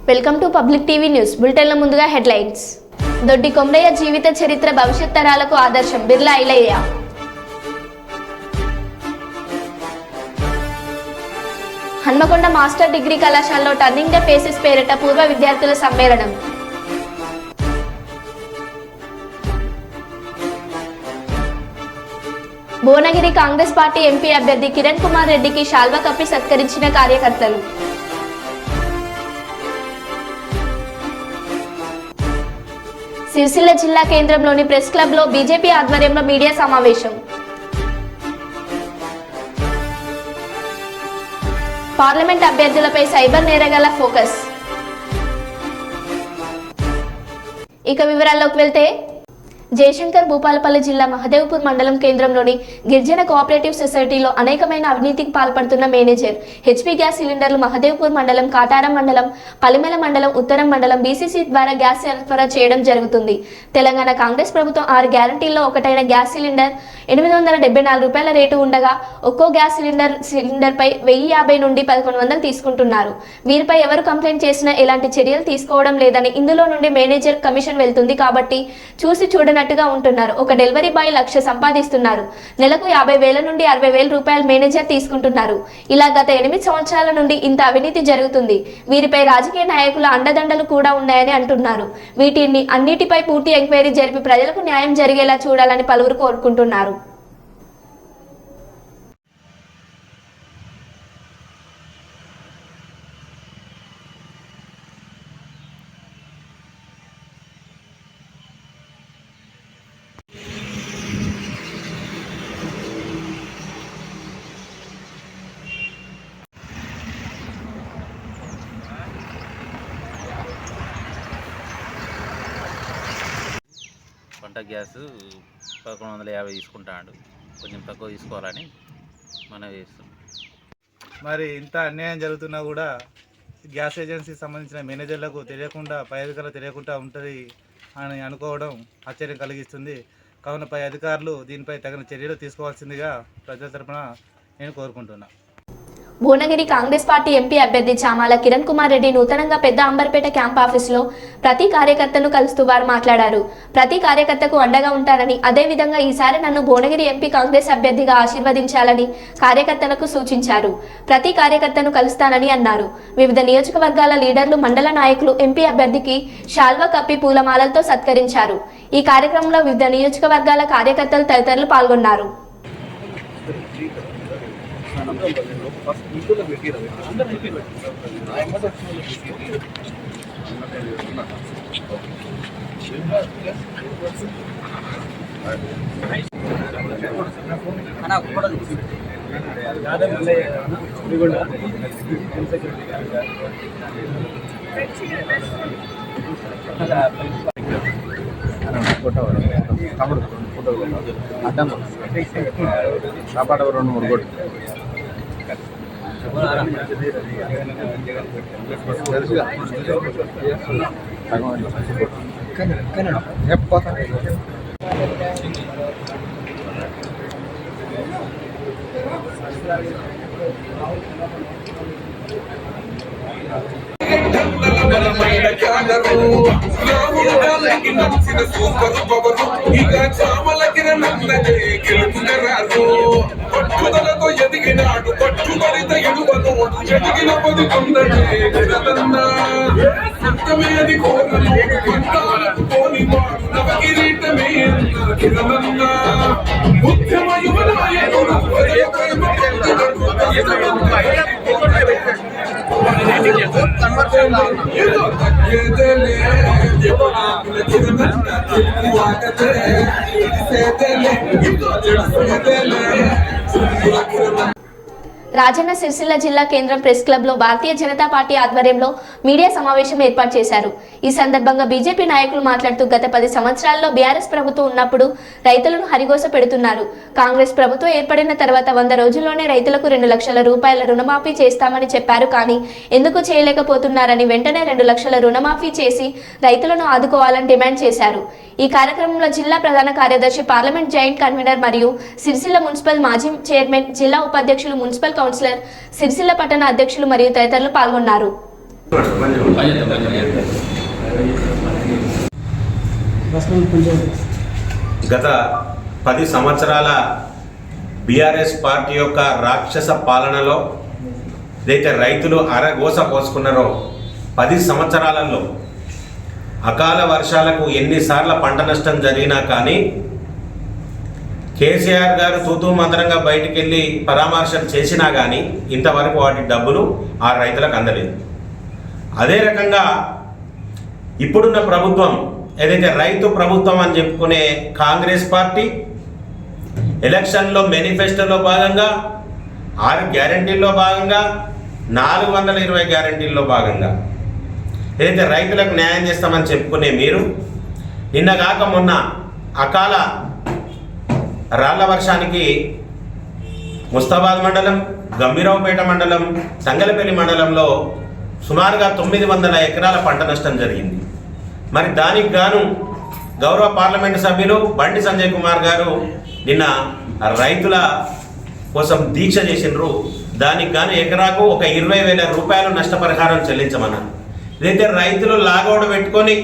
Welcome to public TV news బులెటిన్ల ముందుగా headlines. Doddi Komaraiah జీవిత చరిత్ర భవిష్యత్ తరాలకు ఆదర్శం బిర్లా ఐలయ్య. హన్మకొండ మాస్టర్ డిగ్రీ కళాశాలలో టర్నింగ్ ద ఫేసెస్ పేరిట పూర్వ విద్యార్థుల సమ్మేళనం. భువనగిరి కాంగ్రెస్ పార్టీ ఎంపీ అభ్యర్థి కిరణ్ కుమార్ రెడ్డికి శాల్వా కప్పి సత్కరించిన కార్యకర్తలు. సిరిసిల్ల జిల్లా కేంద్రంలోని ప్రెస్ క్లబ్ లో బీజేపీ ఆధ్వర్యంలో మీడియా సమావేశం. పార్లమెంట్ అభ్యర్థులపై సైబర్ నేరగాళ్ల ఫోకస్. ఇక వివరాల్లోకి వెళ్తే, జయశంకర్ భూపాలపల్లి జిల్లా మహదేవ్పూర్ మండలం కేంద్రంలోని గిరిజన కోఆపరేటివ్ సొసైటీలో అనేకమైన అవినీతికి పాల్పడుతున్న మేనేజర్ హెచ్పీ గ్యాస్ సిలిండర్లు మహదేవ్పూర్ మండలం, కాటారం మండలం, పలిమెల మండలం, ఉత్తరం మండలం బీసీసీ ద్వారా గ్యాస్ సరఫరా చేయడం జరుగుతుంది. తెలంగాణ కాంగ్రెస్ ప్రభుత్వం 6 గ్యారంటీల్లో ఒకటైన గ్యాస్ సిలిండర్ 874 రూపాయల రేటు ఉండగా ఒక్కో గ్యాస్ సిలిండర్పై 1050 నుండి 1100 తీసుకుంటున్నారు. వీరిపై ఎవరు కంప్లైంట్ చేసినా ఎలాంటి చర్యలు తీసుకోవడం లేదని, ఇందులో నుండి మేనేజర్ కమిషన్ వెళ్తుంది కాబట్టి చూసి చూడనట్టుగా ఉంటున్నారు. ఒక డెలివరీ బాయ్ 1,00,000 సంపాదిస్తున్నారు. నెలకు 50,000 నుండి 60,000 రూపాయలు మేనేజర్ తీసుకుంటున్నారు. ఇలా గత 8 సంవత్సరాల నుండి ఇంత అవినీతి జరుగుతుంది. వీరిపై రాజకీయ నాయకుల అండదండలు కూడా ఉన్నాయని అంటున్నారు. వీటిని అన్నిటిపై పూర్తి ఎంక్వైరీ జరిపి ప్రజలకు న్యాయం జరిగేలా చూడాలని పలువురు కోరుకుంటున్నారు. వంట గ్యాస్ 1150 తీసుకుంటాడు. కొంచెం తక్కువ తీసుకోవాలని మనం చేస్తాం. మరి ఇంత అన్యాయం జరుగుతున్నా కూడా గ్యాస్ ఏజెన్సీకి సంబంధించిన మేనేజర్లకు తెలియకుండా, పై అధికారులకు తెలియకుండా ఉంటుంది అని అనుకోవడం ఆశ్చర్యం కలిగిస్తుంది. కావున పై అధికారులు దీనిపై తగిన చర్యలు తీసుకోవాల్సిందిగా ప్రజల తరపున నేను కోరుకుంటున్నాను. భువనగిరి కాంగ్రెస్ పార్టీ ఎంపీ అభ్యర్థి చామాల కిరణ్ కుమార్ రెడ్డి నూతనంగా పెద్ద అంబర్పేట క్యాంప్ ఆఫీసులో ప్రతి కార్యకర్తను కలుస్తూ వారు మాట్లాడారు. ప్రతి కార్యకర్తకు అండగా ఉంటారని, అదేవిధంగా ఈసారి నన్ను భువనగిరి ఎంపీ కాంగ్రెస్ అభ్యర్థిగా ఆశీర్వదించాలని కార్యకర్తలకు సూచించారు. ప్రతి కార్యకర్తను కలుస్తానని అన్నారు. వివిధ నియోజకవర్గాల లీడర్లు, మండల నాయకులు ఎంపీ అభ్యర్థికి శాల్వా కప్పి పూలమాలలతో సత్కరించారు. ఈ కార్యక్రమంలో వివిధ నియోజకవర్గాల కార్యకర్తలు తదితరులు పాల్గొన్నారు. అడ్డం కాపాడ 2-3 కోట్లు పట్టుదలతో ఎదిగినాడు, పట్టుబడిత ఎడువను ఎదిగిన పొదుకుందది కోరనోడు పంటాలకు పోనివాడు నవకిరీటమే కిరణన్నా ఉద్యమ యువనాయకుడు రాజన్న సిరిసిల్ల జిల్లా కేంద్రం ప్రెస్ క్లబ్ లో భారతీయ జనతా పార్టీ ఆధ్వర్యంలో మీడియా సమావేశం ఏర్పాటు చేశారు. ఈ సందర్భంగా బీజేపీ నాయకులు మాట్లాడుతూ గత 10 సంవత్సరాల్లో బీఆర్ఎస్ ప్రభుత్వం ఉన్నప్పుడు రైతులను హరిగోస పెడుతున్నారు. కాంగ్రెస్ ప్రభుత్వం ఏర్పడిన తర్వాత 100 రోజుల్లోనే రైతులకు 2 లక్షల రూపాయల రుణమాఫీ చేస్తామని చెప్పారు. కానీ ఎందుకు చేయలేకపోతున్నారని వెంటనే 2 లక్షల రుణమాఫీ చేసి రైతులను ఆదుకోవాలని డిమాండ్ చేశారు. ఈ కార్యక్రమంలో జిల్లా ప్రధాన కార్యదర్శి, పార్లమెంట్ జాయింట్ కన్వీనర్ మరియు సిరిసిల్ల మున్సిపల్ మాజీ చైర్మన్, జిల్లా ఉపాధ్యక్షులు, మున్సిపల్ కౌన్సిలర్, సిరిసిల్ల పట్టణ అధ్యక్షులు మరియు తదితరులు పాల్గొన్నారు. గత 10 సంవత్సరాల బీఆర్ఎస్ పార్టీ యొక్క రాక్షస పాలనలో ఏదైతే రైతులు అరగోస పోసుకున్నారో 10 సంవత్సరాలలో అకాల వర్షాలకు ఎన్నిసార్లు పంట నష్టం జరిగినా కానీ కేసీఆర్ గారు తూతూ మంత్రంగా బయటికి వెళ్ళి పరామర్శలు చేసినా కానీ ఇంతవరకు వాటి డబ్బులు ఆ రైతులకు అందలేదు. అదే రకంగా ఇప్పుడున్న ప్రభుత్వం ఏదైతే రైతు ప్రభుత్వం అని చెప్పుకునే కాంగ్రెస్ పార్టీ ఎలక్షన్లో మేనిఫెస్టోలో భాగంగా 6 గ్యారంటీల్లో భాగంగా 420 గ్యారంటీల్లో భాగంగా ఏదైతే రైతులకు న్యాయం చేస్తామని చెప్పుకునే మీరు నిన్నగాక మొన్న అకాల రాళ్ల వర్షానికి ముస్తాబాద్ మండలం, గంభీరావుపేట మండలం, సంగలపల్లి మండలంలో సుమారుగా 900 ఎకరాల పంట నష్టం జరిగింది. మరి దానికి గాను గౌరవ పార్లమెంటు సభ్యులు బండి సంజయ్ కుమార్ గారు నిన్న రైతుల కోసం దీక్ష చేసినారు. దానికి గాను ఎకరాకు ఒక 20,000 రూపాయలు నష్టపరిహారం చెల్లించమన్నారు. ఇదైతే రైతులు లాగౌట్ పెట్టుకొని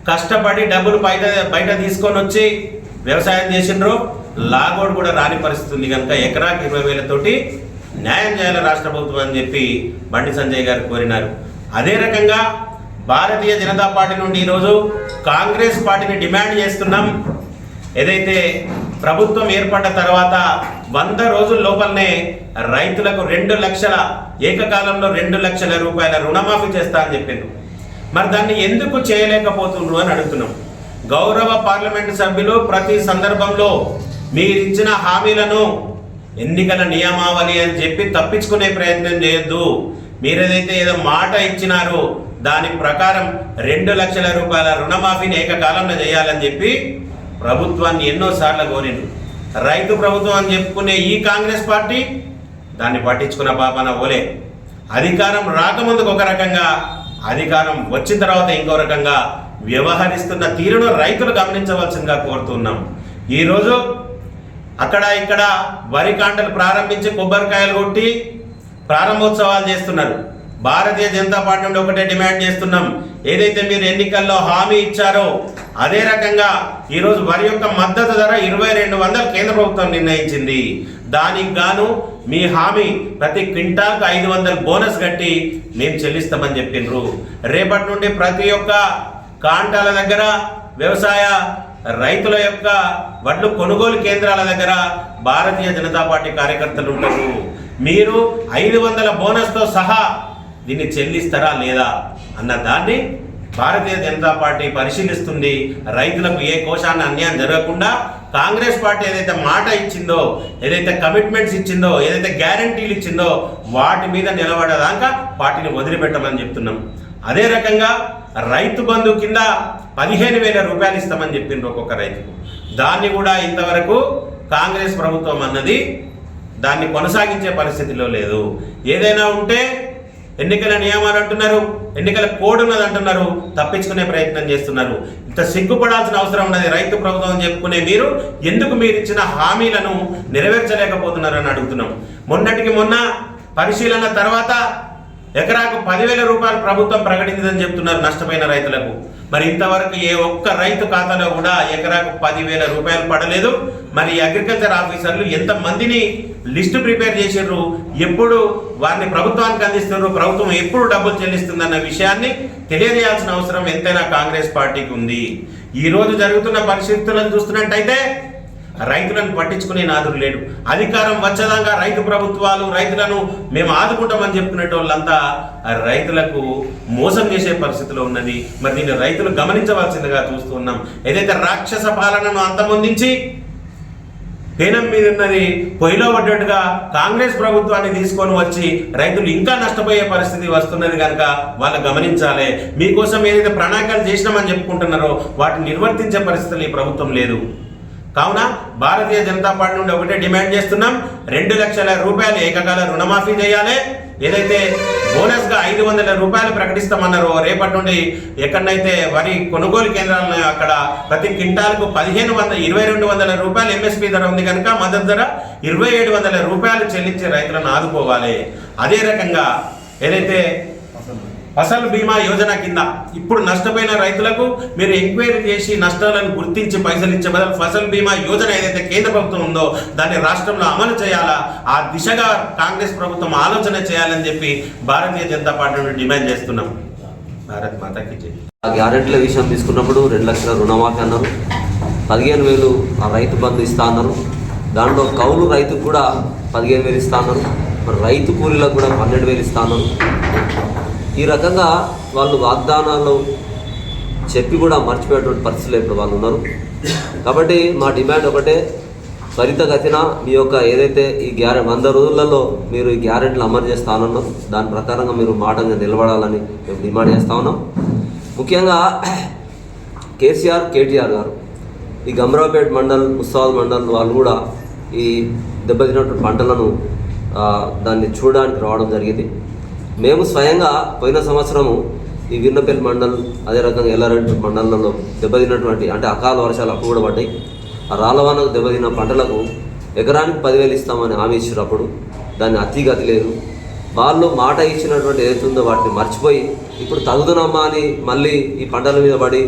కష్టపడి డబ్బులు బయట తీసుకొని వచ్చి వ్యవసాయం చేసినారు, లాగౌట్ కూడా రాని పరిస్థితి ఉంది. కనుక ఎకరాకు 20,000 తోటి న్యాయం చేయాలి రాష్ట్ర ప్రభుత్వం అని చెప్పి బండి సంజయ్ గారు కోరినారు. అదే రకంగా భారతీయ జనతా పార్టీ నుండి ఈరోజు కాంగ్రెస్ పార్టీని డిమాండ్ చేస్తున్నాం. ఏదైతే ప్రభుత్వం ఏర్పడ్డ తర్వాత 100 రోజుల లోపలనే రైతులకు 2 లక్షల ఏకకాలంలో 2 లక్షల రూపాయల రుణమాఫీ చేస్తా అని చెప్పిండ్రు. మరి దాన్ని ఎందుకు చేయలేకపోతుండ్రు అని అడుగుతున్నాం. గౌరవ పార్లమెంటు సభ్యులు ప్రతి సందర్భంలో మీరిచ్చిన హామీలను ఎన్నికల నియమావళి అని చెప్పి తప్పించుకునే ప్రయత్నం చేయొద్దు. మీరేదైతే ఏదో మాట ఇచ్చినారో దాని ప్రకారం 2 లక్షల రూపాయల రుణమాఫీని ఏకకాలంలో చేయాలని చెప్పి ప్రభుత్వాన్ని ఎన్నోసార్లు కోరిండు. రైతు ప్రభుత్వం అని చెప్పుకునే ఈ కాంగ్రెస్ పార్టీ దాన్ని పట్టించుకున్న పాపన ఓలే. అధికారం రాకముందుకు ఒక రకంగా, అధికారం వచ్చిన తర్వాత ఇంకో రకంగా వ్యవహరిస్తున్న తీరును రైతులు గమనించవలసిందిగా కోరుతున్నాం. ఈరోజు అక్కడ ఇక్కడ వరి కాంటలు ప్రారంభించి కొబ్బరికాయలు కొట్టి ప్రారంభోత్సవాలు చేస్తున్నారు. భారతీయ జనతా పార్టీ నుండి ఒకటే డిమాండ్ చేస్తున్నాం, ఏదైతే మీరు ఎన్నికల్లో హామీ ఇచ్చారో అదే రకంగా ఈరోజు వరి యొక్క మద్దతు ధర 2200 కేంద్ర ప్రభుత్వం నిర్ణయించింది. దానికి గాను మీ హామీ ప్రతి క్వింటాల్కు 500 బోనస్ కట్టి మేము చెల్లిస్తామని చెప్పిండ్రు. రేపటి నుండి ప్రతి ఒక్క కాంటాల దగ్గర వ్యవసాయ రైతుల యొక్క వడ్లు కొనుగోలు కేంద్రాల దగ్గర భారతీయ జనతా పార్టీ కార్యకర్తలు ఉంటారు. మీరు 500 బోనస్తో సహా దీన్ని చెల్లిస్తారా లేదా అన్న దాన్ని భారతీయ జనతా పార్టీ పరిశీలిస్తుంది. రైతులకు ఏ కోశాన్ని అన్యాయం జరగకుండా కాంగ్రెస్ పార్టీ ఏదైతే మాట ఇచ్చిందో, ఏదైతే కమిట్మెంట్స్ ఇచ్చిందో, ఏదైతే గ్యారంటీలు ఇచ్చిందో వాటి మీద నిలబడేదాకా పార్టీని వదిలిపెట్టమని చెప్తున్నాం. అదే రకంగా రైతు బంధు కింద 15,000 రూపాయలు ఇస్తామని చెప్పిండ్రు ఒక్కొక్క రైతుకు. దాన్ని కూడా ఇంతవరకు కాంగ్రెస్ ప్రభుత్వం అన్నది దాన్ని కొనసాగించే పరిస్థితిలో లేదు. ఏదైనా ఉంటే ఎన్నికల నియమాలు అంటున్నారు, ఎన్నికల కోడ్ ఉన్నది అంటున్నారు, తప్పించుకునే ప్రయత్నం చేస్తున్నారు. ఇంత సిగ్గుపడాల్సిన అవసరం ఉన్నది. రైతు ప్రభుత్వం చెప్పుకునే మీరు ఎందుకు మీరు ఇచ్చిన హామీలను నెరవేర్చలేకపోతున్నారని అడుగుతున్నాం. మొన్నటికి మొన్న పరిశీలన తర్వాత ఎకరాకు 10,000 రూపాయలు ప్రభుత్వం ప్రకటించిందని చెప్తున్నారు నష్టపోయిన రైతులకు. మరి ఇంతవరకు ఏ ఒక్క రైతు ఖాతాలో కూడా ఎకరాకు 10,000 రూపాయలు పడలేదు. మరి అగ్రికల్చర్ ఆఫీసర్లు ఎంతమందిని లిస్టు ప్రిపేర్ చేసారు, ఎప్పుడు వారిని ప్రభుత్వానికి అందిస్తున్నారు, ప్రభుత్వం ఎప్పుడు డబ్బులు చెల్లిస్తుందన్న విషయాన్ని తెలియజేయాల్సిన అవసరం ఎంతైనా కాంగ్రెస్ పార్టీకి ఉంది. ఈరోజు జరుగుతున్న పరిస్థితులను చూస్తున్నట్టయితే రైతులను పట్టించుకునే నాదుడు లేడు. అధికారం వచ్చేదాకా రైతు ప్రభుత్వాలు రైతులను మేము ఆదుకుంటామని చెప్పుకునే వాళ్ళంతా రైతులకు మోసం చేసే పరిస్థితిలో ఉన్నది. మరి దీన్ని రైతులు గమనించవలసిందిగా చూస్తున్నాం. ఏదైతే రాక్షస పాలనను అంతమొందించి పేనం మీద ఉన్నది పొయ్యిలో పడ్డట్టుగా కాంగ్రెస్ ప్రభుత్వాన్ని తీసుకొని వచ్చి రైతులు ఇంకా నష్టపోయే పరిస్థితి వస్తున్నది. కనుక వాళ్ళు గమనించాలి. మీకోసం ఏదైతే ప్రణాళికలు చేసినామని చెప్పుకుంటున్నారో వాటిని నిర్వర్తించే పరిస్థితులు ఈ ప్రభుత్వం లేదు. కావున భారతీయ జనతా పార్టీ నుండి ఒకటే డిమాండ్ చేస్తున్నాం, 2 లక్షల రూపాయలు ఏకకాల రుణమాఫీ చేయాలి. ఏదైతే బోనస్గా 500 రూపాయలు ప్రకటిస్తామన్నారో రేపటి నుండి ఎక్కడైతే వరి కొనుగోలు కేంద్రాలను అక్కడ ప్రతి క్వింటాల్కు 2,200 రూపాయలు ఎంఎస్పీ ధర ఉంది కనుక మద్దతు ధర 2,700 రూపాయలు చెల్లించి రైతులను ఆదుకోవాలి. అదే రకంగా ఏదైతే ఫసల్ బీమా యోజన కింద ఇప్పుడు నష్టపోయిన రైతులకు మీరు ఎంక్వైరీ చేసి నష్టాలను గుర్తించి పైసలు ఇచ్చే బదులు ఫసల్ బీమా యోజన ఏదైతే కేంద్ర ప్రభుత్వం ఉందో దాన్ని రాష్ట్రంలో అమలు చేయాలా, ఆ దిశగా కాంగ్రెస్ ప్రభుత్వం ఆలోచన చేయాలని చెప్పి భారతీయ జనతా పార్టీ నుండి డిమాండ్ చేస్తున్నాం. భారత్ మాతాకి జై. గ్యారెంటీల విషయం తీసుకున్నప్పుడు 2 లక్షల రుణమాఫీ అన్నారు, 15,000 ఆ రైతు బంధు ఇస్తా అన్నారు. దాంట్లో కౌలు రైతుకు కూడా 15,000 ఇస్తా అన్నారు. మరి రైతు కూలీలకు కూడా 12,000 ఇస్తా అన్నారు. ఈ రకంగా వాళ్ళు వాగ్దానాలు చెప్పి కూడా మర్చిపోయేటువంటి పరిస్థితులు ఇప్పుడు వాళ్ళు ఉన్నారు. కాబట్టి మా డిమాండ్ ఒకటే, త్వరితగతిన మీ యొక్క ఏదైతే ఈ 100 రోజులలో మీరు ఈ గ్యారెంటీలు అమలు చేస్తానన్నాం దాని ప్రకారంగా మీరు మాటగా నిలబడాలని మేము డిమాండ్ చేస్తా ఉన్నాం. ముఖ్యంగా కేసీఆర్, కేటీఆర్ గారు ఈ గమ్రాపేట్ మండల్, ముస్తాబాద్ మండల్ వాళ్ళు కూడా ఈ దెబ్బతిన్నటువంటి పంటలను దాన్ని చూడడానికి రావడం జరిగింది. మేము స్వయంగా పోయిన సంవత్సరము ఈ వీర్నపల్లి మండల్, అదే రకంగా ఎల్లారెడ్డి మండలంలో దెబ్బతిన్నటువంటి అంటే అకాల వర్షాలు అప్పుడు కూడా పడ్డాయి. ఆ రాళ్ళవానకు దెబ్బతిన్న పంటలకు ఎకరానికి 10,000 ఇస్తామని హామీ ఇచ్చినప్పుడు దాన్ని అతిగతి లేదు. వాళ్ళు మాట ఇచ్చినటువంటి ఏదైతే ఉందో వాటిని మర్చిపోయి ఇప్పుడు తగుదనమ్మా అని మళ్ళీ ఈ పంటల మీద పడి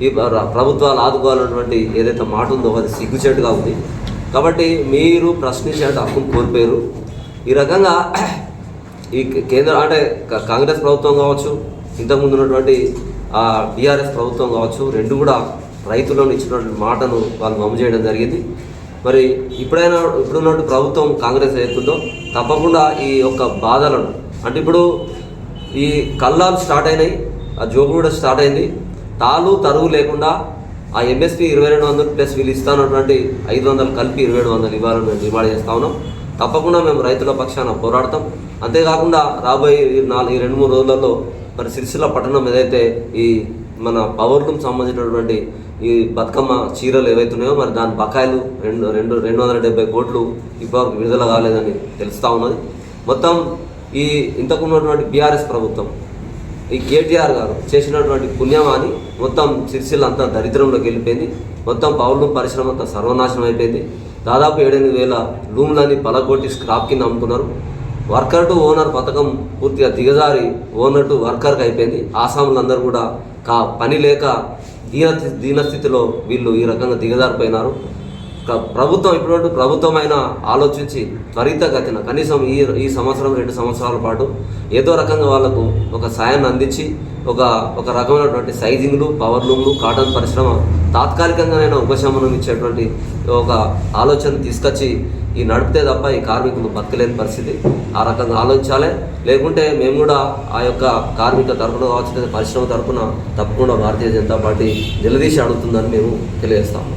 ఈ ప్రభుత్వాలు ఆదుకోవాలన్నటువంటి ఏదైతే మాట ఉందో అది సిగ్గుచేటుగా ఉంది. కాబట్టి మీరు ప్రశ్నించే హక్కును కోల్పోయారు. ఈ రకంగా ఈ కేంద్ర అంటే కాంగ్రెస్ ప్రభుత్వం కావచ్చు, ఇంతకుముందు ఉన్నటువంటి బీఆర్ఎస్ ప్రభుత్వం కావచ్చు, రెండు కూడా రైతులను ఇచ్చినటువంటి మాటను వాళ్ళు అమలు చేయడం జరిగింది. మరి ఇప్పుడున్నటువంటి ప్రభుత్వం కాంగ్రెస్ అవుతుందో తప్పకుండా ఈ యొక్క బాధలను అంటే ఇప్పుడు ఈ కల్లాలు స్టార్ట్ అయినాయి, ఆ జోగు కూడా స్టార్ట్ అయింది. తాలు తరువు లేకుండా ఆ ఎంఎస్పీ 2200 ప్లస్ వీళ్ళు ఇస్తానటువంటి 500 కలిపి 2700 ఇవ్వాలని మేము డిమాండ్ చేస్తా ఉన్నాం. తప్పకుండా మేము రైతుల పక్షాన పోరాడతాం. అంతేకాకుండా రాబోయే 2-3 రోజులలో మరి సిరిసిల్ల పట్టణం ఏదైతే ఈ మన పవర్లూమ్ సంబంధించినటువంటి ఈ బతుకమ్మ చీరలు ఏవైతున్నాయో మరి దాని బకాయిలు 270 కోట్లు ఇప్పటివరకు విడుదల కాలేదని తెలుస్తూ ఉన్నది. మొత్తం ఈ ఇంతకు ఉన్నటువంటి బీఆర్ఎస్ ప్రభుత్వం ఈ కేటీఆర్ గారు చేసినటువంటి పుణ్యమాని మొత్తం సిరిసిల్ల అంతా దరిద్రంలోకి వెళ్ళిపోయింది. మొత్తం పవర్లూమ్ పరిశ్రమ అంతా సర్వనాశనం అయిపోయింది. దాదాపు 7,000 లూమ్లని పలగొట్టి స్క్రాప్ కింద అమ్ముతున్నారు. వర్కర్ టు ఓనర్ పథకం పూర్తిగా దిగజారి ఓనర్ టు వర్కర్కి అయిపోయింది. ఆసాములందరూ కూడా పని లేక దీనస్థితిలో వీళ్ళు ఈ రకంగా దిగజారిపోయినారు. ప్రభుత్వం ఇటువంటి ప్రభుత్వం అయినా ఆలోచించి త్వరితగతిన కనీసం ఈ సంవత్సరం 2 సంవత్సరాల పాటు ఏదో రకంగా వాళ్లకు ఒక సాయాన్ని అందించి ఒక రకమైనటువంటి సైజింగ్లు, పవర్లూమ్లు, కాటన్ పరిశ్రమ తాత్కాలికంగానైనా ఉపశమనం ఇచ్చేటువంటి ఒక ఆలోచన తీసుకొచ్చి ఈ నడిపితే తప్ప ఈ కార్మికులు బతకలేని పరిస్థితి. ఆ రకంగా ఆలోచించాలి. లేకుంటే మేము కూడా ఆ యొక్క కార్మిక తరఫున కావచ్చు, పరిశ్రమ తరఫున తప్పకుండా భారతీయ జనతా పార్టీ నిలదీసి అడుగుతుందని మేము తెలియజేస్తాము.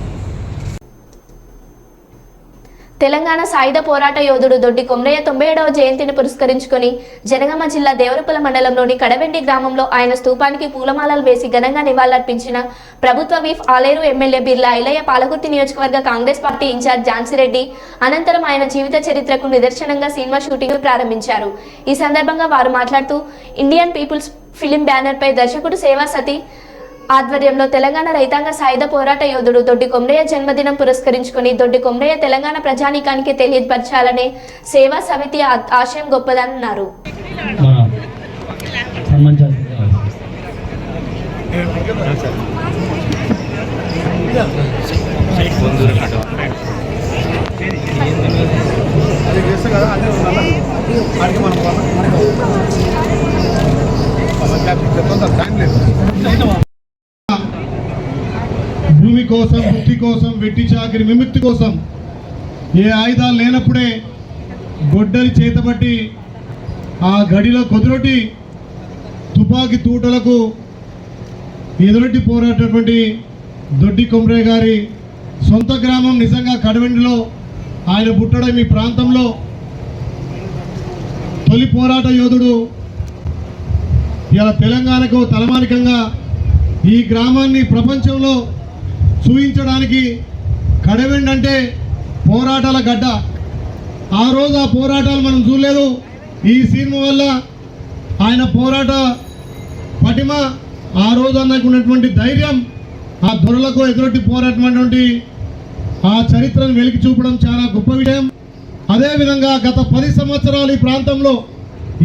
తెలంగాణ సాయుధ పోరాట యోధుడు దొడ్డి కొమరయ్య 97వ జయంతిని పురస్కరించుకొని జనగామ జిల్లా దేవరపల్లి మండలంలోని కడవెండి గ్రామంలో ఆయన స్తూపానికి పూలమాలలు వేసి ఘనంగా నివాళులర్పించిన ప్రభుత్వ విప్ ఆలేరు ఎమ్మెల్యే బిర్లా ఐలయ్య పాలకుర్తి నియోజకవర్గ కాంగ్రెస్ పార్టీ ఇన్ఛార్జ్ ఝాన్సీరెడ్డి అనంతరం ఆయన జీవిత చరిత్రకు నిదర్శనంగా సినిమా షూటింగ్ ప్రారంభించారు. ఈ సందర్భంగా వారు మాట్లాడుతూ ఇండియన్ పీపుల్స్ ఫిలిం బ్యానర్ పై దర్శకుడు సేవా సతీ ఆధ్వర్యంలో తెలంగాణ రైతాంగ సాయుధ పోరాట యోధుడు దొడ్డి కొమరయ్య జన్మదినం పురస్కరించుకొని దొడ్డి కొమరయ్య తెలంగాణ ప్రజానీకానికి తెలియపరచాలనే సేవా సమితి ఆశయం గొప్పదన్నారు. భూమి కోసం, వృత్తి కోసం, వెట్టి చాకిరి విముక్తి కోసం ఏ ఆయుధాలు లేనప్పుడే గొడ్డలి చేతబట్టి ఆ గడిలో కుదురొట్టి తుపాకీ తూటలకు ఎదురొట్టి పోరాటటువంటి దొడ్డి కొమరయ్య గారి సొంత గ్రామం నిజంగా కడవెండిలో ఆయన పుట్టడం ఈ ప్రాంతంలో తొలి పోరాట యోధుడు. ఇలా తెలంగాణకు తలమానికంగా ఈ గ్రామాన్ని ప్రపంచంలో చూపించడానికి కడవెండి అంటే పోరాటాల గడ్డ. ఆ రోజు ఆ పోరాటాలు మనం చూడలేదు. ఈ సినిమా వల్ల ఆయన పోరాట పటిమ, ఆ రోజు అన్నకున్నటువంటి ధైర్యం, ఆ దొరలకు ఎదురొట్టి పోరాటమైనటువంటి ఆ చరిత్రను వెలికి చూపడం చాలా గొప్ప విషయం. అదేవిధంగా గత 10 సంవత్సరాలు ఈ ప్రాంతంలో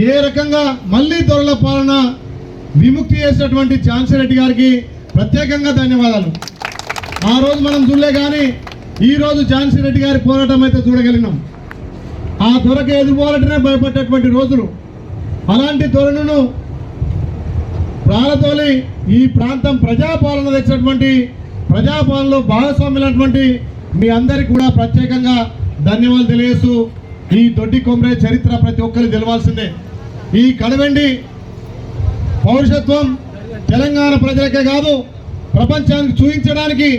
ఏ రకంగా మళ్ళీ దొరల పాలన విముక్తి చేసినటువంటి ఝాన్సీ రెడ్డి గారికి ప్రత్యేకంగా ధన్యవాదాలు. ఆ రోజు మనం చూడలే కానీ ఈ రోజు ఝాన్సీ రెడ్డి గారి పోరాటం అయితే చూడగలిగినాం. ఆ దొరక ఎదుర్కోవాలంటేనే భయపడేటువంటి రోజులు. అలాంటి ధోరణును ప్రాలతోలి ఈ ప్రాంతం ప్రజాపాలన తెచ్చినటువంటి ప్రజాపాలనలో భాగస్వాములైనటువంటి మీ అందరికీ కూడా ప్రత్యేకంగా ధన్యవాదాలు తెలియజేస్తూ, ఈ దొడ్డి కొమ్రే చరిత్ర ప్రతి ఒక్కరికి తెలవాల్సిందే. ఈ కడవెండి పౌరుషత్వం తెలంగాణ ప్రజలకే కాదు ప్రపంచానికి చూపించడానికి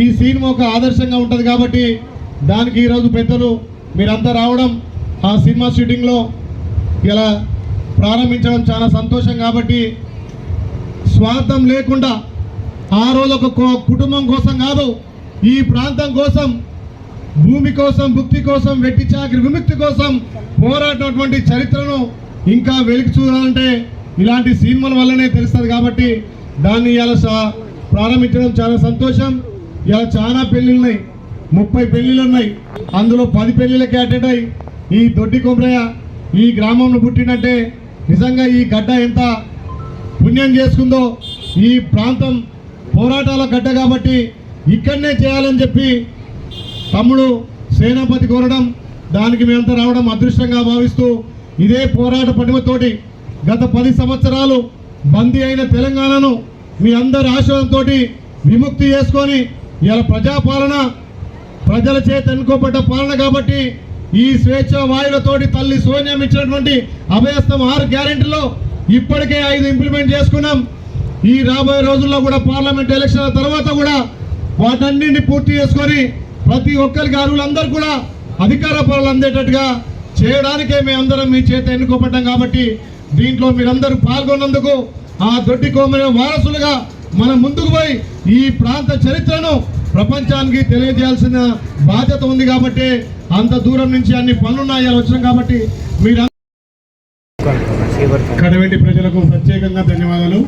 ఈ సినిమా ఒక ఆదర్శంగా ఉంటుంది. కాబట్టి దానికి ఈరోజు పెద్దలు మీరంతా రావడం, ఆ సినిమా షూటింగ్లో ఇలా ప్రారంభించడం చాలా సంతోషం. కాబట్టి స్వార్థం లేకుండా ఆ రోజు ఒక కుటుంబం కోసం కాదు, ఈ ప్రాంతం కోసం, భూమి కోసం, భుక్తి కోసం, వెట్టి చాకిరి విముక్తి కోసం పోరాడినటువంటి చరిత్రను ఇంకా వెలికి చూడాలంటే ఇలాంటి సినిమాల వల్లనే తెలుస్తుంది. కాబట్టి దాన్ని ఇలా ప్రారంభించడం చాలా సంతోషం. ఇలా చాలా పెళ్ళిళ్ళు ఉన్నాయి, 30 పెళ్ళిళ్ళు ఉన్నాయి. అందులో 10 పెళ్ళిళ్ళకి అటెండ్ అయ్యి ఈ దొడ్డి కొమరయ్య ఈ గ్రామంలో పుట్టినట్టే నిజంగా ఈ గడ్డ ఎంత పుణ్యం చేసుకుందో. ఈ ప్రాంతం పోరాటాల గడ్డ కాబట్టి ఇక్కడనే చేయాలని చెప్పి తమ్ముడు సేనాపతి కోరడం, దానికి మేమంతా రావడం అదృష్టంగా భావిస్తూ ఇదే పోరాట పటిమతోటి గత 10 సంవత్సరాలు బందీ అయిన తెలంగాణను మీ అందరి ఆశయంతో విముక్తి చేసుకొని ఇలా ప్రజాపాలన, ప్రజల చేత ఎన్నుకోబడ్డ పాలన కాబట్టి ఈ స్వేచ్ఛ వాయువులతోటి తల్లి సోనియా ఇచ్చినటువంటి అభయస్థం 6 గ్యారెంటీలో ఇప్పటికే 5 ఇంప్లిమెంట్ చేసుకున్నాం. ఈ రాబోయే రోజుల్లో కూడా పార్లమెంట్ ఎలక్షన్ల తర్వాత కూడా వాటన్నింటినీ పూర్తి చేసుకొని ప్రతి ఒక్కరికి అర్హులందరూ కూడా అధికార పనులు అందేటట్టుగా చేయడానికే మేమందరం మీ చేత ఎన్నుకోబడ్డాం. కాబట్టి దీంట్లో మీరందరూ పాల్గొన్నందుకు ఆ దొడ్డి కొమరే వారసులుగా మనం ముందుకు పోయి ఈ ప్రాంత చరిత్రను ప్రపంచానికి తెలియజేయాల్సిన బాధ్యత ఉంది. కాబట్టి అంత దూరం నుంచి అన్ని పనులున్నాయి వచ్చినాం. కాబట్టి మీరు కడవెండి ప్రజలకు ప్రత్యేకంగా ధన్యవాదాలు.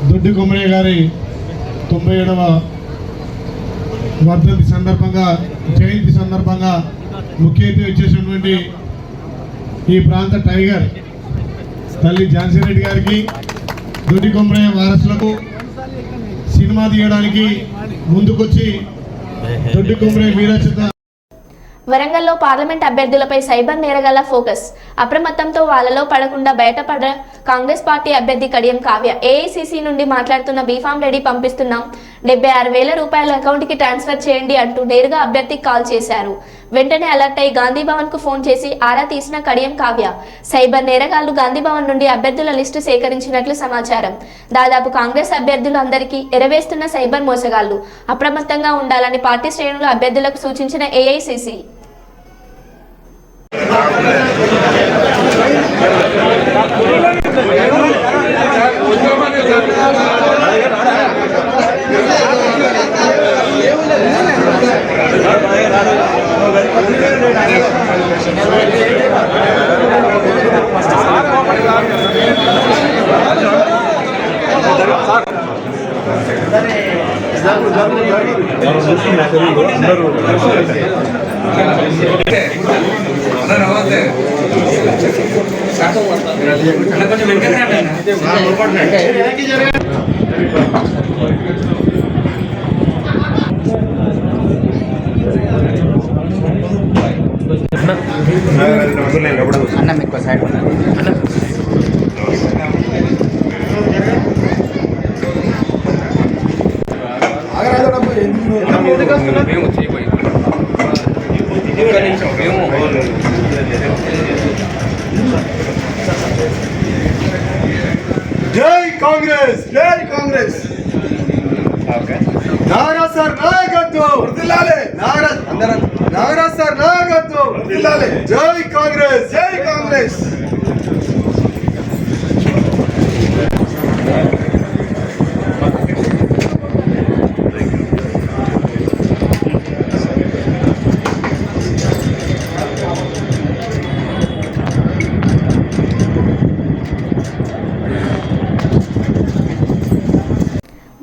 దొడ్డి కొమరయ్య గారి 97వ వర్ధంతి సందర్భంగా, జయంతి సందర్భంగా ముఖ్య అతిథి వచ్చేసినటువంటి ఈ ప్రాంత టైగర్ తల్లి ఝాన్సీ రెడ్డి గారికి, దొడ్డి కొమరయ్య వారసులకు సినిమా తీయడానికి ముందుకొచ్చి దొడ్డి కొమరయ్య వీరచిత. వరంగల్లో పార్లమెంట్ అభ్యర్థులపై సైబర్ నేరగాళ్ల ఫోకస్. అప్రమత్తంతో వాళ్ళలో పడకుండా బయటపడ కాంగ్రెస్ పార్టీ అభ్యర్థి కడియం కావ్య ఏఐసిసి నుండి మాట్లాడుతున్న బీఫామ్ రెడీ పంపిస్తున్నాం, 76,000 రూపాయల అకౌంట్కి ట్రాన్స్ఫర్ చేయండి అంటూ నేరుగా అభ్యర్థికి కాల్ చేశారు. వెంటనే అలర్ట్ అయి గాంధీ భవన్ కు ఫోన్ చేసి ఆరా తీసిన కడియం కావ్య సైబర్ నేరగాళ్లు గాంధీ భవన్ నుండి అభ్యర్థుల లిస్టు సేకరించినట్లు సమాచారం. దాదాపు కాంగ్రెస్ అభ్యర్థులు అందరికీ ఎరవేస్తున్న సైబర్ మోసగాళ్లు. అప్రమత్తంగా ఉండాలని పార్టీ శ్రేణులు అభ్యర్థులకు సూచించిన ఏఐసిసి. అన్న మీకు సైడ్ మేము చేయబోయి మేము జై కాంగ్రెస్, జై కాంగ్రెస్. నాగరాజ్ సార్ నాయకత్వం వర్ధిల్లాలి. నాగరాజ్ సార్ నాయకత్వం వర్ధిల్లాలి. జై కాంగ్రెస్, జై కాంగ్రెస్.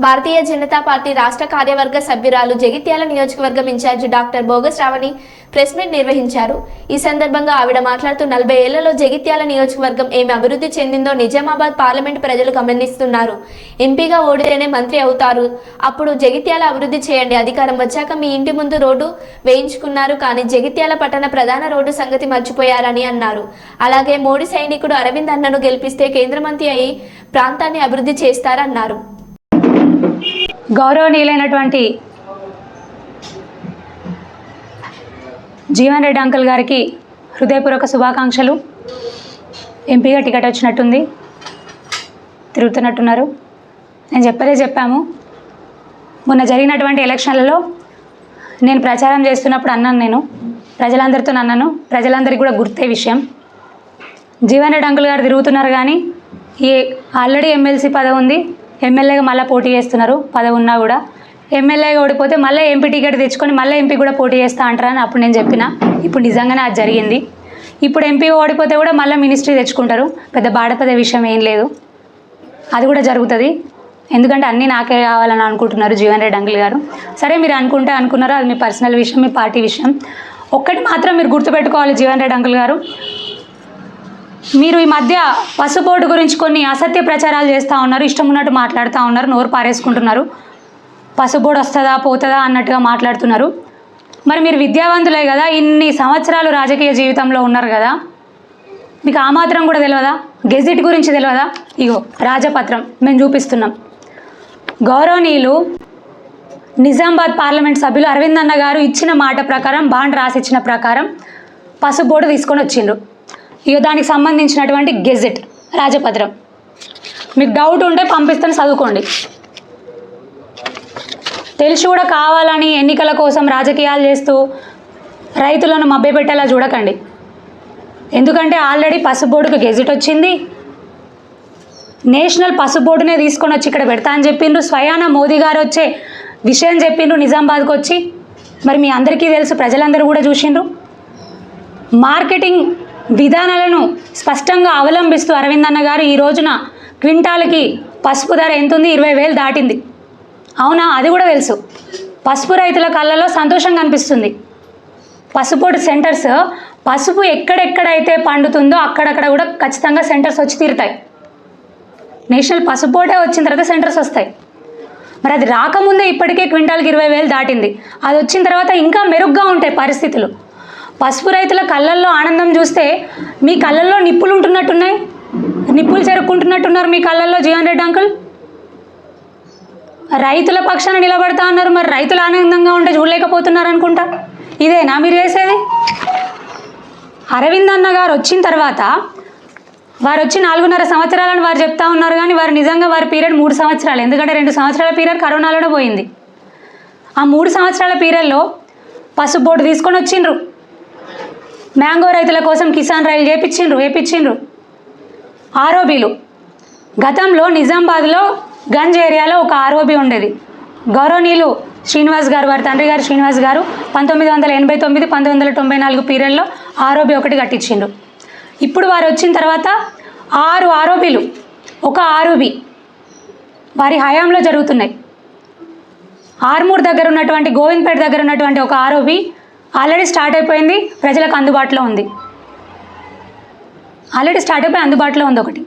భారతీయ జనతా పార్టీ రాష్ట్ర కార్యవర్గ సభ్యురాలు జగిత్యాల నియోజకవర్గం ఇన్ఛార్జి డాక్టర్ బోగస్ శ్రావణి ప్రెస్ మీట్ నిర్వహించారు. ఈ సందర్భంగా ఆవిడ మాట్లాడుతూ 40 ఏళ్లలో జగిత్యాల నియోజకవర్గం ఏమి అభివృద్ధి చెందిందో నిజామాబాద్ పార్లమెంటు ప్రజలు గమనిస్తున్నారు. ఎంపీగా ఓడితేనే మంత్రి అవుతారు, అప్పుడు జగిత్యాల అభివృద్ధి చేయండి. అధికారం వచ్చాక మీ ఇంటి ముందు రోడ్డు వేయించుకున్నారు, కానీ జగిత్యాల పట్టణ ప్రధాన రోడ్డు సంగతి మర్చిపోయారని అన్నారు. అలాగే మోడీ సైనికుడు అరవింద్ అన్నను గెలిపిస్తే కేంద్ర మంత్రి అయి ప్రాంతాన్ని అభివృద్ధి చేస్తారన్నారు. గౌరవనీయులైనటువంటి జీవన్ రెడ్డి అంకుల్ గారికి హృదయపూర్వక శుభాకాంక్షలు. ఎంపీగా టికెట్ వచ్చినట్టుంది, తిరుగుతున్నట్టున్నారు. నేను చెప్పాము. మొన్న జరిగినటువంటి ఎలక్షన్లలో నేను ప్రచారం చేస్తున్నప్పుడు అన్నాను, నేను ప్రజలందరితో అన్నాను, ప్రజలందరికీ కూడా గుర్తే విషయం. జీవన్ రెడ్డి అంకుల్ గారు తిరుగుతున్నారు, కానీ ఈ ఆల్రెడీ ఎమ్మెల్సీ పదవి ఉంది, ఎమ్మెల్యేగా మళ్ళీ పోటీ చేస్తున్నారు. పదవి ఉన్నా కూడా ఎమ్మెల్యేగా ఓడిపోతే మళ్ళీ ఎంపీ టికెట్ తెచ్చుకొని మళ్ళీ ఎంపీ కూడా పోటీ చేస్తా అంటారని అప్పుడు నేను చెప్పిన. ఇప్పుడు నిజంగానే అది జరిగింది. ఇప్పుడు ఎంపీ ఓడిపోతే కూడా మళ్ళీ మినిస్ట్రీ తెచ్చుకుంటారు. పెద్ద బాధపడే విషయం ఏం లేదు, అది కూడా జరుగుతుంది. ఎందుకంటే అన్నీ నాకే కావాలని అనుకుంటున్నారు జీవన్ రెడ్డి అంకుల్ గారు. సరే, మీరు అనుకున్నారు, అది మీ పర్సనల్ విషయం, మీ పార్టీ విషయం. ఒక్కటి మాత్రం మీరు గుర్తుపెట్టుకోవాలి జీవన్ రెడ్డి అంకుల్ గారు, మీరు ఈ మధ్య పసుపోటు గురించి కొన్ని అసత్య ప్రచారాలు చేస్తూ ఉన్నారు, ఇష్టం ఉన్నట్టు మాట్లాడుతూ ఉన్నారు, నోరు పారేసుకుంటున్నారు. పసుపోటు వస్తుందా పోతుందా అన్నట్టుగా మాట్లాడుతున్నారు. మరి మీరు విద్యావంతులే కదా, ఇన్ని సంవత్సరాలు రాజకీయ జీవితంలో ఉన్నారు కదా, మీకు ఆ మాత్రం కూడా తెలియదా? గెజిట్ గురించి తెలియదా? ఇగో రాజపత్రం మేము చూపిస్తున్నాం. గౌరవనీయులు నిజామాబాద్ పార్లమెంట్ సభ్యులు అరవింద్ అన్న గారు ఇచ్చిన మాట ప్రకారం, బాండ్ రాసిచ్చిన ప్రకారం పసుపోటు తీసుకొని వచ్చిండ్రు. ఇక దానికి సంబంధించినటువంటి గెజెట్ రాజపత్రం మీకు డౌట్ ఉంటే పంపిస్తాను, చదువుకోండి. తెలిసి కూడా కావాలని ఎన్నికల కోసం రాజకీయాలు చేస్తూ రైతులను మభ్యపెట్టేలా చూడకండి. ఎందుకంటే ఆల్రెడీ పసుబోర్డుకు గెజెట్ వచ్చింది, నేషనల్ పసుబోర్డునే తీసుకొని వచ్చి ఇక్కడ పెడతా అని చెప్పిండ్రు. స్వయాన మోదీ గారు వచ్చే విషయం చెప్పిండ్రు నిజామాబాద్కి వచ్చి. మరి మీ అందరికీ తెలుసు, ప్రజలందరూ కూడా చూసిండ్రు. మార్కెటింగ్ విధానాలను స్పష్టంగా అవలంబిస్తూ అరవింద్ అన్న గారు ఈ రోజున క్వింటాల్కి పసుపు ధర ఎంత ఉంది? 20,000 దాటింది. అవునా? అది కూడా తెలుసు. పసుపు రైతుల కళ్ళలో సంతోషం కనిపిస్తుంది. పసుపోటు సెంటర్స్, పసుపు ఎక్కడెక్కడైతే పండుతుందో అక్కడక్కడ కూడా ఖచ్చితంగా సెంటర్స్ వచ్చి తీరుతాయి. నేషనల్ పసుపోటే వచ్చిన తర్వాత సెంటర్స్ వస్తాయి. మరి అది రాకముందే ఇప్పటికే క్వింటాల్కి 20,000 దాటింది. అది వచ్చిన తర్వాత ఇంకా మెరుగ్గా ఉంటాయి పరిస్థితులు. పసుపు రైతుల కళ్ళల్లో ఆనందం చూస్తే మీ కళ్ళల్లో నిప్పులు ఉంటున్నట్టున్నాయి, నిప్పులు చెరుక్కుంటున్నట్టున్నారు మీ కళ్ళల్లో జీవన్ రెడ్డి అంకుల్. రైతుల పక్షాన నిలబడతా అన్నారు, మరి రైతులు ఆనందంగా ఉంటే చూడలేకపోతున్నారు అనుకుంటా. ఇదేనా మీరు చేసేది? అరవింద్ అన్న గారు వచ్చిన తర్వాత వారు వచ్చి 4.5 సంవత్సరాలని వారు చెప్తా ఉన్నారు, కానీ వారు నిజంగా వారి పీరియడ్ 3 సంవత్సరాలు. ఎందుకంటే 2 సంవత్సరాల పీరియడ్ కరోనాలోనే పోయింది. ఆ 3 సంవత్సరాల పీరియడ్లో పసుపు బోర్డు తీసుకొని వచ్చిండ్రు, మ్యాంగో రైతుల కోసం కిసాన్ రైలు వేపించిండ్రు. ఆర్ఓబీలు గతంలో నిజామాబాద్లో గంజ్ ఏరియాలో ఒక ఆర్ఓబీ ఉండేది. గౌరవనీయులు శ్రీనివాస్ గారు, వారి తండ్రి గారు శ్రీనివాస్ గారు 1989, 1994 పీరియడ్లో ఆర్ఓబీ ఒకటి కట్టించిండ్రు. ఇప్పుడు వారు వచ్చిన తర్వాత 6 ఆర్ఓబీలు, ఒక ఆర్ఓబీ వారి హయాంలో జరుగుతున్నాయి. ఆర్మూర్ దగ్గర ఉన్నటువంటి, గోవింద్పేట దగ్గర ఉన్నటువంటి ఒక ఆర్ఓబీ ఆల్రెడీ స్టార్ట్ అయిపోయింది, ప్రజలకు అందుబాటులో ఉంది. అందుబాటులో ఉంది ఒకటి.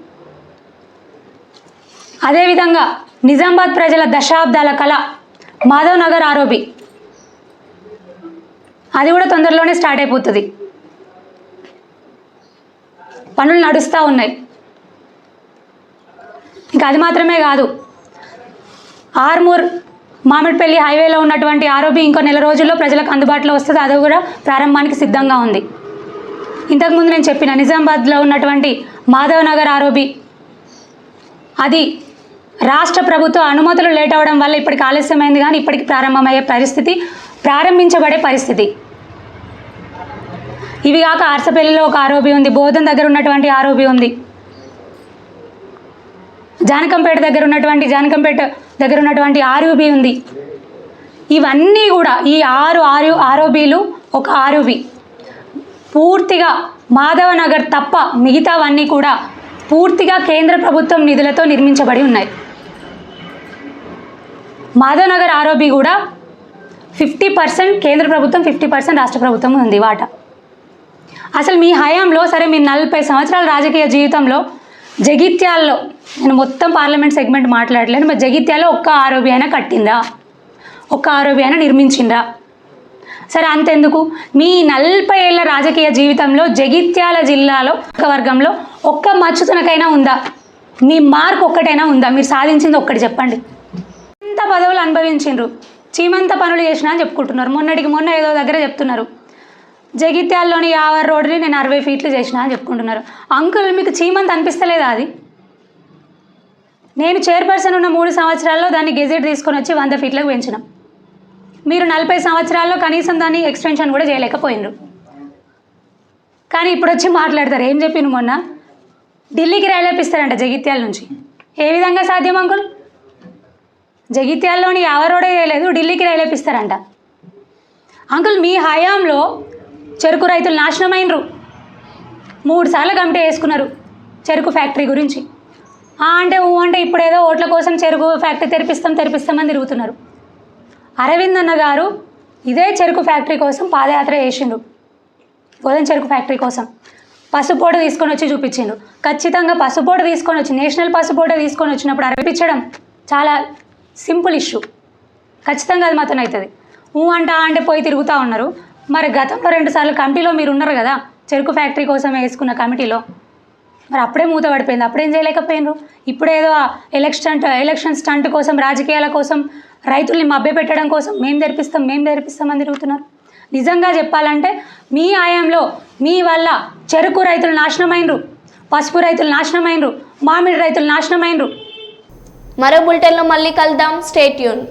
అదేవిధంగా నిజామాబాద్ ప్రజల దశాబ్దాల కళ మాధవ్ నగర్ ఆర్ఓబీ, అది కూడా తొందరలోనే స్టార్ట్ అయిపోతుంది. పనులు నడుస్తూ ఉన్నాయి. ఇంకా అది మాత్రమే కాదు, ఆర్మూర్ మామిడిపల్లి హైవేలో ఉన్నటువంటి ఆర్ఓబీ ఇంకో 1 రోజుల్లో ప్రజలకు అందుబాటులో వస్తుంది. అది కూడా ప్రారంభానికి సిద్ధంగా ఉంది. ఇంతకుముందు నేను చెప్పిన నిజామాబాద్లో ఉన్నటువంటి మాధవ్ నగర్ ఆర్ఓబీ, అది రాష్ట్ర ప్రభుత్వ అనుమతులు లేట్ అవ్వడం వల్ల ఇప్పటికి ఆలస్యమైంది, కానీ ఇప్పటికి ప్రారంభించబడే పరిస్థితి. ఇవి కాక అరసపల్లిలో ఒక ఆర్ఓబీ ఉంది, బోధన్ దగ్గర ఉన్నటువంటి ఆర్ఓబీ ఉంది, జానకంపేట దగ్గర ఉన్నటువంటి ఆర్ఓబీ ఉంది. ఇవన్నీ కూడా ఈ 6 ఆర్ఓబీలు, ఒక ఆర్ఓబీ పూర్తిగా మాధవ నగర్ తప్ప మిగతావన్నీ కూడా పూర్తిగా కేంద్ర ప్రభుత్వం నిధులతో నిర్మించబడి ఉన్నాయి. మాధవ్ నగర్ ఆర్ఓబి కూడా 50% కేంద్ర ప్రభుత్వం, 50% రాష్ట్ర ప్రభుత్వం ఉంది వాటా. అసలు మీ హయాంలో, సరే మీ 40 సంవత్సరాల రాజకీయ జీవితంలో జగిత్యాల్లో, నేను మొత్తం పార్లమెంట్ సెగ్మెంట్ మాట్లాడలేను, మరి జగిత్యాల్లో ఒక్క ఆర్ఓబి అయినా కట్టిందా? ఒక్క ఆర్ఓబి అయినా నిర్మించిందా? సరే అంతెందుకు, మీ 40 ఏళ్ళ రాజకీయ జీవితంలో జగిత్యాల జిల్లాలో ఒక వర్గంలో ఒక్క మచ్చుతునకైనా ఉందా? మీ మార్క్ ఒక్కటైనా ఉందా? మీరు సాధించింది ఒక్కటి చెప్పండి. ఎంత పదవులు అనుభవించిండ్రు, చీమంత పనులు చేసినా అని చెప్పుకుంటున్నారు. మొన్న ఏదో దగ్గర చెప్తున్నారు, జగిత్యాల్లోని 50 రోడ్డుని నేను 60 ఫీట్లు చేసినా అని చెప్పుకుంటున్నారు. అంకుల్, మీకు చీమంత అనిపిస్తలేదా అది? నేను చైర్పర్సన్ ఉన్న 3 సంవత్సరాల్లో దాన్ని గెజెట్ తీసుకొని వచ్చి 100 ఫీట్లకు పెంచినాం. మీరు 40 సంవత్సరాల్లో కనీసం దాన్ని ఎక్స్టెన్షన్ కూడా చేయలేకపోయినరు. కానీ ఇప్పుడు వచ్చి మాట్లాడతారు. ఏం చెప్పిండు మొన్న? ఢిల్లీకి రైలేపిస్తారంట జగిత్యాల నుంచి. ఏ విధంగా సాధ్యం అంకుల్? జగిత్యాల్లోని 50 రోడే చేయలేదు, ఢిల్లీకి రైలేపిస్తారంట. అంకుల్, మీ హయాంలో చెరుకు రైతులు నాశనమైనరు. 3 సార్లు కమిటీ వేసుకున్నారు చెరుకు ఫ్యాక్టరీ గురించి. అంటే ఇప్పుడు ఏదో ఓట్ల కోసం చెరుకు ఫ్యాక్టరీ తెరిపిస్తామని తిరుగుతున్నారు. అరవింద్ అన్న గారు ఇదే చెరుకు ఫ్యాక్టరీ కోసం పాదయాత్ర చేసిండు. గోధుమ చెరుకు ఫ్యాక్టరీ కోసం పసుపోటు తీసుకొని వచ్చి చూపించిండు. ఖచ్చితంగా పసుపోటు తీసుకొని వచ్చి, నేషనల్ పసుపోటు తీసుకొని వచ్చినప్పుడు అర్పించడం చాలా సింపుల్ ఇష్యూ. ఖచ్చితంగా అది మాత్రం అవుతుంది. అంటే పోయి తిరుగుతూ ఉన్నారు. మరి గతంలో 2 సార్లు కమిటీలో మీరు ఉన్నారు కదా, చెరుకు ఫ్యాక్టరీ కోసం వేసుకున్న కమిటీలో. మరి అప్పుడే మూత పడిపోయింది, అప్పుడేం చేయలేకపోయినారు? ఇప్పుడేదో ఎలక్షన్ స్టంట్ కోసం, రాజకీయాల కోసం, రైతుల్ని మభ్యపెట్టడం కోసం మేము తెరిపిస్తామని తిరుగుతున్నారు. నిజంగా చెప్పాలంటే మీ హయాంలో మీ వల్ల చెరుకు రైతులు నాశనమైనరు, పసుపు రైతులు నాశనమైనరు, మామిడి రైతులు నాశనమైనరు. మరో బులెటిన్లో మళ్ళీ కలుద్దాం. Stay tune.